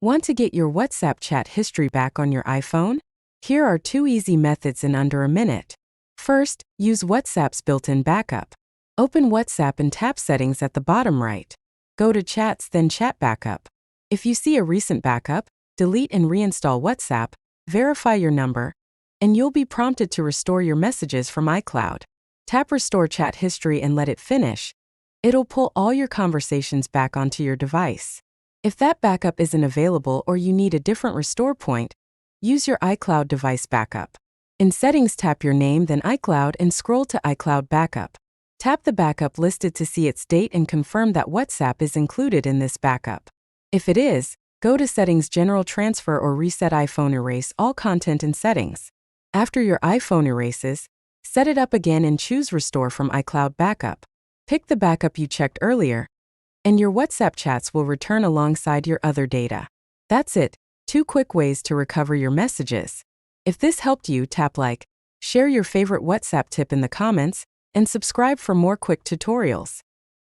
Want to get your WhatsApp chat history back on your iPhone? Here are 2 easy methods in under a minute. First, use WhatsApp's built-in backup. Open WhatsApp and tap Settings at the bottom right. Go to Chats, then Chat Backup. If you see a recent backup, delete and reinstall WhatsApp, verify your number, and you'll be prompted to restore your messages from iCloud. Tap Restore Chat History and let it finish. It'll pull all your conversations back onto your device. If that backup isn't available or you need a different restore point, use your iCloud device backup. In Settings, tap your name, then iCloud, and scroll to iCloud Backup. Tap the backup listed to see its date and confirm that WhatsApp is included in this backup. If it is, go to Settings, General Transfer, or Reset iPhone. Erase all content in Settings. After your iPhone erases, set it up again and choose Restore from iCloud Backup. Pick the backup you checked earlier, and your WhatsApp chats will return alongside your other data. That's it, 2 quick ways to recover your messages. If this helped you, tap like, share your favorite WhatsApp tip in the comments, and subscribe for more quick tutorials.